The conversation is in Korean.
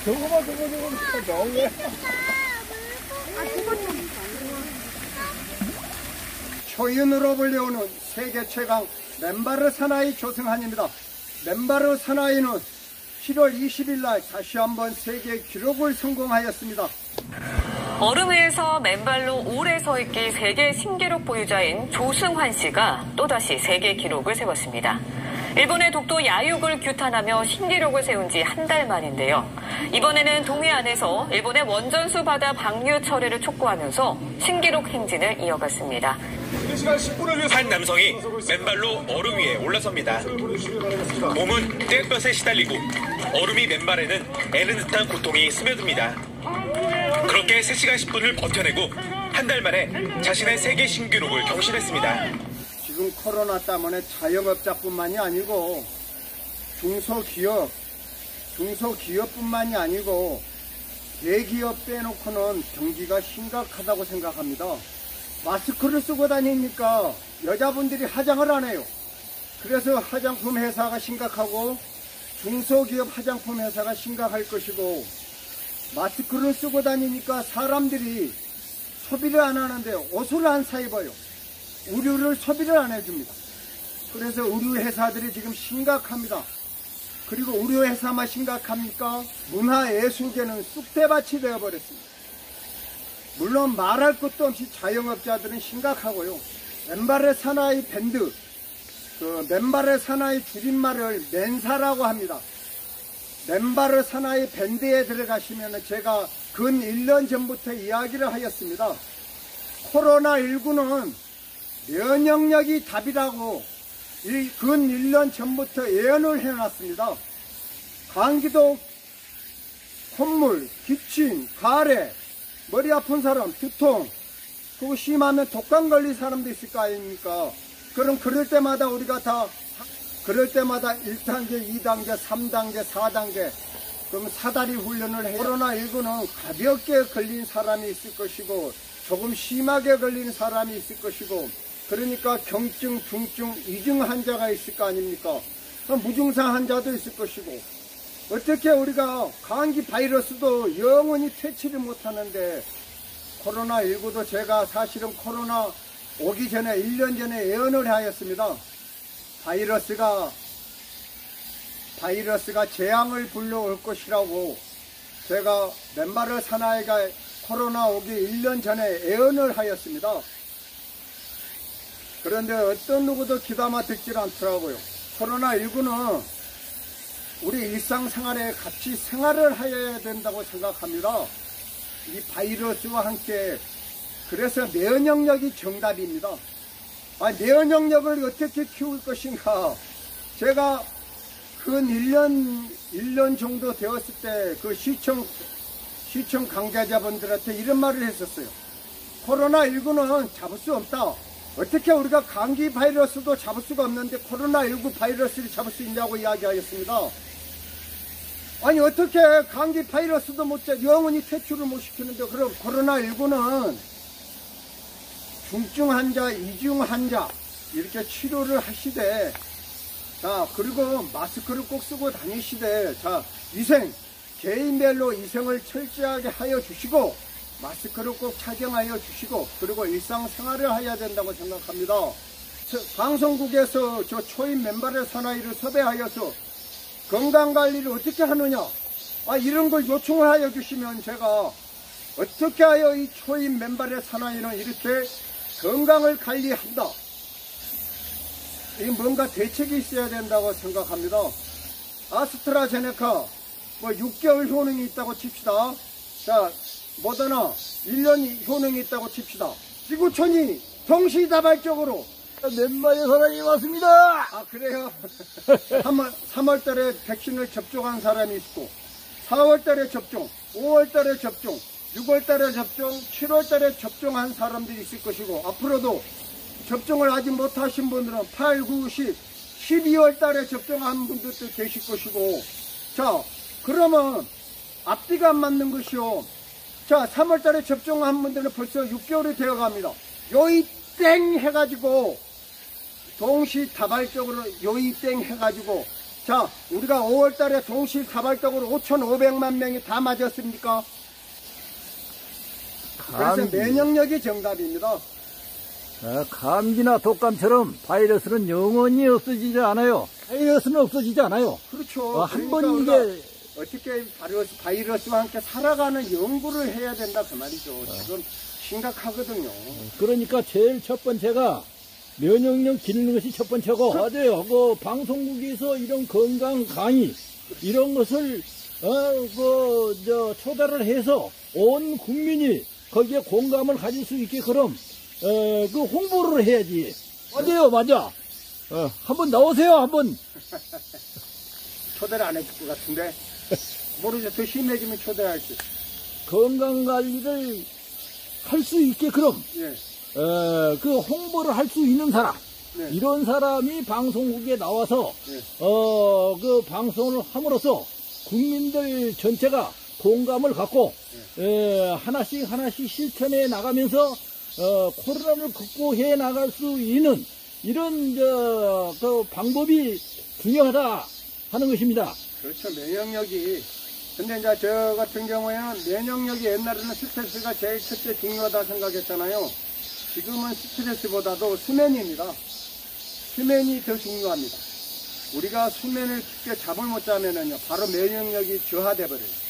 저거 나온 거야. 초인으로 불려오는 세계 최강 맨바르 사나이 조승환입니다. 맨바르 사나이는 7월 20일 날 다시 한번 세계 기록을 성공하였습니다. 얼음 위에서 맨발로 오래 서 있기 세계 신기록 보유자인 조승환 씨가 또다시 세계 기록을 세웠습니다. 일본의 독도 야육을 규탄하며 신기록을 세운 지 한 달 만인데요. 이번에는 동해안에서 일본의 원전수 바다 방류 처리를 촉구하면서 신기록 행진을 이어갔습니다. 3시간 10분을 위해서 한 남성이 맨발로 얼음 위에 올라섭니다. 몸은 땡볕에 시달리고 얼음이 맨발에는 애는 듯한 고통이 스며듭니다. 그렇게 3시간 10분을 버텨내고 한 달 만에 자신의 세계 신기록을 경신했습니다. 지금 코로나 때문에 자영업자뿐만이 아니고 중소기업뿐만이 아니고 대기업 빼놓고는 경기가 심각하다고 생각합니다. 마스크를 쓰고 다니니까 여자분들이 화장을 안 해요. 그래서 화장품 회사가 심각하고 중소기업 화장품 회사가 심각할 것이고, 마스크를 쓰고 다니니까 사람들이 소비를 안 하는데 옷을 안 사 입어요. 의류를 소비를 안 해줍니다. 그래서 의류 회사들이 지금 심각합니다. 그리고 의류 회사만 심각합니까? 문화예술계는 쑥대밭이 되어버렸습니다. 물론 말할 것도 없이 자영업자들은 심각하고요. 맨발의 사나이 밴드, 맨발의 사나이 줄임말을 맨사라고 합니다. 맨발의 사나이 밴드에 들어가시면 제가 근 1년 전부터 이야기를 하였습니다. 코로나19는 면역력이 답이라고 근 1년 전부터 예언을 해놨습니다. 감기도, 콧물, 기침, 가래, 머리 아픈 사람, 두통, 그거 심하면 독감 걸린 사람도 있을 거 아닙니까? 그럼 그럴 때마다 우리가 그럴 때마다 1단계, 2단계, 3단계, 4단계, 그럼 사다리 훈련을 해요. 코로나19는 가볍게 걸린 사람이 있을 것이고, 조금 심하게 걸린 사람이 있을 것이고, 그러니까 경증, 중증, 이증 환자가 있을 거 아닙니까? 그럼 무증상 환자도 있을 것이고, 어떻게 우리가 감기 바이러스도 영원히 퇴치를 못하는데, 코로나19도 제가 사실은 코로나 오기 전에 1년 전에 예언을 하였습니다. 바이러스가 재앙을 불러올 것이라고 제가 맨발의 사나이가 코로나 오기 1년 전에 예언을 하였습니다. 그런데 어떤 누구도 귀담아 듣질 않더라고요. 코로나19는 우리 일상생활에 같이 생활을 해야 된다고 생각합니다. 이 바이러스와 함께. 그래서 면역력이 정답입니다. 면역력을 어떻게 키울 것인가. 제가 근 1년 정도 되었을 때 그 시청 관계자분들한테 이런 말을 했었어요. 코로나19는 잡을 수 없다. 어떻게 우리가 감기 바이러스도 잡을 수가 없는데 코로나19 바이러스를 잡을 수 있냐고 이야기하였습니다. 아니 어떻게 감기 바이러스도 영원히 퇴출을 못 시키는데, 그럼 코로나19는 중증 환자, 이중 환자 이렇게 치료를 하시되, 자, 그리고 마스크를 꼭 쓰고 다니시되, 자, 개인별로 위생을 철저하게 하여 주시고, 마스크를 꼭 착용하여 주시고, 그리고 일상생활을 해야 된다고 생각합니다. 방송국에서 저 초임 맨발의 사나이를 섭외하여서 건강관리를 어떻게 하느냐, 이런 걸 요청을 하여 주시면 제가 어떻게 하여 이 초임 맨발의 사나이는 이렇게 건강을 관리한다, 이 뭔가 대책이 있어야 된다고 생각합니다. 아스트라제네카 6개월 효능이 있다고 칩시다. 자, 모더나 1년 효능이 있다고 칩시다. 지구촌이 동시다발적으로 맨발의 사나이 왔습니다. 그래요? 3월달에 백신을 접종한 사람이 있고, 4월달에 접종, 5월달에 접종, 6월달에 접종, 7월달에 접종한 사람들이 있을 것이고, 앞으로도 접종을 아직 못하신 분들은 8, 9, 10, 12월달에 접종한 분들도 계실 것이고, 자, 그러면 앞뒤가 안 맞는 것이요. 자, 3월달에 접종한 분들은 벌써 6개월이 되어 갑니다. 요이 땡 해가지고 동시다발적으로 요이 땡 해가지고 자, 우리가 5월 달에 동시다발적으로 5,500만 명이 다 맞았습니까? 그래서 면역력이 정답입니다. 감기나 독감처럼 바이러스는 영원히 없어지지 않아요. 바이러스는 없어지지 않아요. 그렇죠. 한 그러니까 번 우리가 이게 어떻게 바이러스와 함께 살아가는 연구를 해야 된다 그 말이죠. 지금 심각하거든요. 그러니까 제일 첫 번째가 면역력 기르는 것이 첫 번째고, 맞아요. 그 방송국에서 이런 건강 강의 이런 것을 초대를 해서 온 국민이 거기에 공감을 가질 수 있게 그럼 그 홍보를 해야지. 맞아요, 맞아. 한번 나오세요, 한번. 초대를 안 해줄 것 같은데 모르죠. 더 심해지면 초대할지. 건강 관리를 할 수 있게 그럼 예. 그 홍보를 할 수 있는 사람, 네. 이런 사람이 방송국에 나와서 네. 그 방송을 함으로써 국민들 전체가 공감을 갖고 하나씩 실천해 나가면서 코로나를 극복해 나갈 수 있는 이런 그 방법이 중요하다 하는 것입니다. 그렇죠. 면역력이. 근데 이제 저 같은 경우에는 면역력이 옛날에는 스트레스가 제일 첫째 중요하다 생각했잖아요. 지금은 스트레스보다도 수면입니다. 수면이 더 중요합니다. 우리가 수면을 깊게 잠을 못 자면은요, 바로 면역력이 저하돼 버려요.